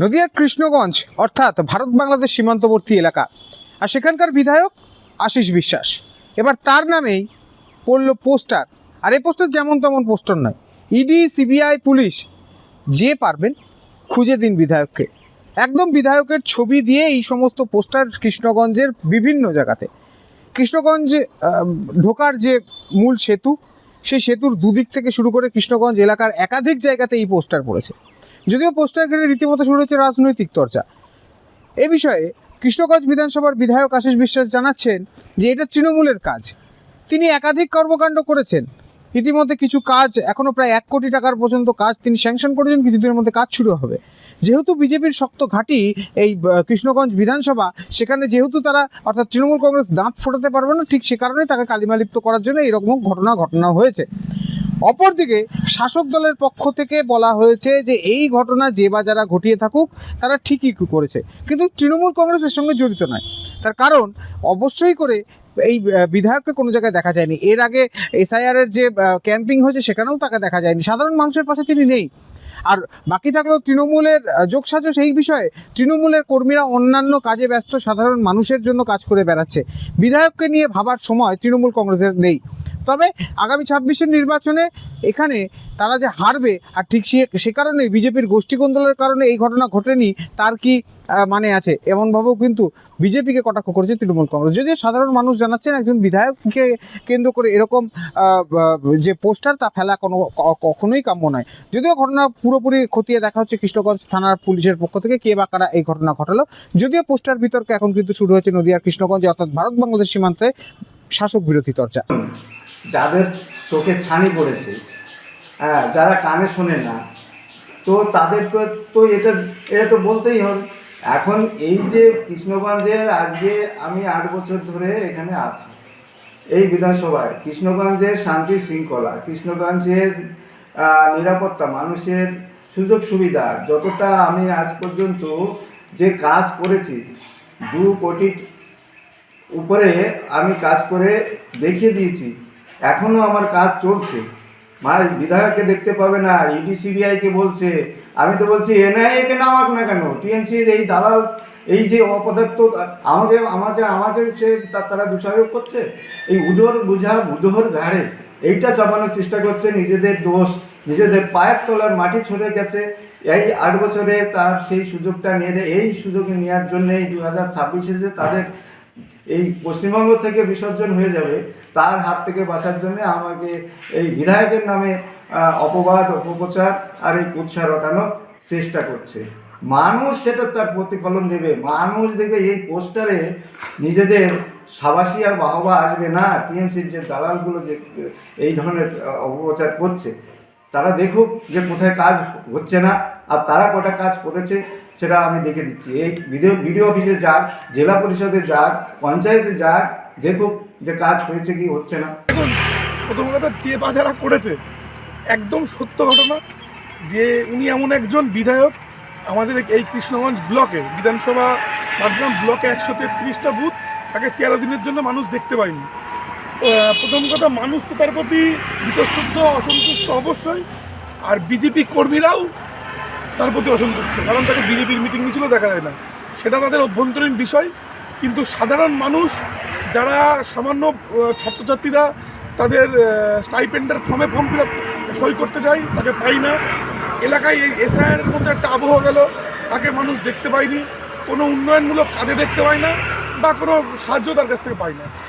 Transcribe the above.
নদিয়ার কৃষ্ণগঞ্জ অর্থাৎ ভারত বাংলাদেশ সীমান্তবর্তী এলাকা, আর সেখানকার বিধায়ক আশিস বিশ্বাস। এবার তার নামেই পড়ল পোস্টার, আর এই পোস্টার যেমন তেমন পোস্টার নয়। ইডি, সিবিআই, পুলিশ যে পারবেন খুঁজে দিন বিধায়ককে। একদম বিধায়কের ছবি দিয়ে এই সমস্ত পোস্টার কৃষ্ণগঞ্জের বিভিন্ন জায়গাতে। কৃষ্ণগঞ্জ ঢোকার যে মূল সেতু, সেই সেতুর দুদিক থেকে শুরু করে কৃষ্ণগঞ্জ এলাকার একাধিক জায়গাতে এই পোস্টার পড়েছে। যদিও পোস্টার ঘিরে রীতিমতো শুরু হয়েছে রাজনৈতিক চর্চা। এ বিষয়ে কৃষ্ণগঞ্জ বিধানসভার বিধায়ক আশিস বিশ্বাস জানাচ্ছেন যে এটা তৃণমূলের কাজ। তিনি একাধিক কর্মকাণ্ড করেছেন, ইতিমধ্যে কিছু কাজ, এখনও প্রায় 1 কোটি টাকার পর্যন্ত কাজ তিনি স্যাংশন করেছেন, কিছুদিনের মধ্যে কাজ শুরু হবে। যেহেতু বিজেপির শক্ত ঘাঁটি এই কৃষ্ণগঞ্জ বিধানসভা, সেখানে যেহেতু তারা অর্থাৎ তৃণমূল কংগ্রেস দাঁত ফোটাতে পারবে না, ঠিক সে কারণেই তাকে কালিমালিপ্ত করার জন্য এইরকম ঘটনা হয়েছে। অপরদিকে শাসক দলের পক্ষ থেকে বলা হয়েছে যে এই ঘটনা যে বা যারা ঘটিয়ে থাকুক তারা ঠিকই করেছে, কিন্তু তৃণমূল কংগ্রেসের সঙ্গে জড়িত নয়। তার কারণ অবশ্যই করে এই বিধায়ককে কোনো জায়গায় দেখা যায়নি। এর আগে এসআইআরের যে ক্যাম্পিং হয়েছে সেখানেও তাকে দেখা যায়নি। সাধারণ মানুষের পাশে তিনি নেই। আর বাকি থাকলেও তৃণমূলের যোগসাজশ এই বিষয়ে তৃণমূলের কর্মীরা অন্যান্য কাজে ব্যস্ত, সাধারণ মানুষের জন্য কাজ করে বেড়াচ্ছে। বিধায়ককে নিয়ে ভাবার সময় তৃণমূল কংগ্রেসের নেই। তবে আগামী 26-এর নির্বাচনে এখানে তারা যে হারবে, আর ঠিক সে কারণেই বিজেপির গোষ্ঠী কোন্দলের কারণে এই ঘটনা ঘটেনি তার কি মানে আছে, এমনভাবেও কিন্তু বিজেপিকে কটাক্ষ করেছে তৃণমূল কংগ্রেস। যদিও সাধারণ মানুষ জানাচ্ছেন একজন বিধায়ককে কেন্দ্র করে এরকম যে পোস্টার তা ফেলা কখনোই কাম্য নয়। যদিও ঘটনা পুরোপুরি খতিয়ে দেখা হচ্ছে কৃষ্ণগঞ্জ থানার পুলিশের পক্ষ থেকে, কে বা কারা এই ঘটনা ঘটালো। যদিও পোস্টার বিতর্ক এখন কিন্তু শুরু হয়েছে নদিয়ার কৃষ্ণগঞ্জে, অর্থাৎ ভারত বাংলাদেশ সীমান্তে শাসক বিরোধী চর্চা। যাদের চোখে ছানি পড়েছে, যারা কানে শোনে না, তো তাদের তো এটা তো বলতেই হবে। এখন এই যে কৃষ্ণগঞ্জের, আজকে আমি 8 বছর ধরে এখানে আছি এই বিধানসভায়। কৃষ্ণগঞ্জের শান্তি শৃঙ্খলা, কৃষ্ণগঞ্জের নিরাপত্তা, মানুষের সুযোগ সুবিধা, যতটা আমি আজ পর্যন্ত যে কাজ করেছি, 2 কোটি উপরে আমি কাজ করে দেখিয়ে দিয়েছি। এখনও আমার কাজ চলছে। মানে বিধায়ককে দেখতে পাবে না, ইডি সিবিআইকে বলছে। আমি তো বলছি এনআইএকে নামাক না কেন, টিএমসির এই দালাল, এই যে অপদার্থ আমাদের সে তারা দোষারোপ করছে। এই বুধোর ঘাড়ে এইটা চাপানোর চেষ্টা করছে। নিজেদের দোষ, নিজেদের পায়ের তলার মাটি ছড়ে গেছে। এই 8 বছরে তার সেই সুযোগটা নিয়ে দেয়। এই সুযোগ নেওয়ার জন্য এই 2026-এ যে তাদের এই পশ্চিমবঙ্গ থেকে বিসর্জন হয়ে যাবে, তার হাত থেকে বাঁচার জন্য আমাকে এই বিধায়কের নামে অপবাদ, অপপ্রচার আর এই কুৎসা রটানোর চেষ্টা করছে। মানুষ সেটা তার প্রতিফলন দেবে। মানুষ দেখবে এই পোস্টারে নিজেদের সাবাসী আর বাহবা আসবে না। টিএমসির যে দালালগুলো যে এই ধরনের অপপ্রচার করছে, তারা দেখুক যে কোথায় কাজ হচ্ছে না, আর তারা কটা কাজ করেছে সেটা আমি দেখে দিচ্ছি। এই বিডিও অফিসে যাক, জেলা পরিষদে যাক, পঞ্চায়েতে যাক, দেখুক যে কাজ হয়েছে কি হচ্ছে না। এখন প্রথম কথা, যে বাজারা করেছে একদম সত্য ঘটনা যে উনি এমন একজন বিধায়ক, আমাদের এই কৃষ্ণগঞ্জ ব্লকে বিধানসভা বাগগ্রাম ব্লকে 133টা বুথ, তাকে 13 দিনের জন্য মানুষ দেখতে পায়নি। প্রথম কথা, মানুষ তো তার প্রতি বিতশ্রদ্ধ, অসন্তুষ্ট অবশ্যই, আর বিজেপি কর্মীরাও তার প্রতি অসন্তুষ্ট, কারণ তাকে বিজেপির মিটিং মিছিলও দেখা যায় না। সেটা তাদের অভ্যন্তরীণ বিষয়। কিন্তু সাধারণ মানুষ, যারা সামান্য ছাত্রছাত্রীরা তাদের স্টাইপেন্ডের ফর্ম ফিল আপ সই করতে যায়, তাকে পাই না। এলাকায় এই এসআইআরের মধ্যে একটা আবহাওয়া গেল, তাকে মানুষ দেখতে পায়নি, কোনো উন্নয়নমূলক কাজে দেখতে পায় না, বা কোনো সাহায্য তার কাছ থেকে পায় না।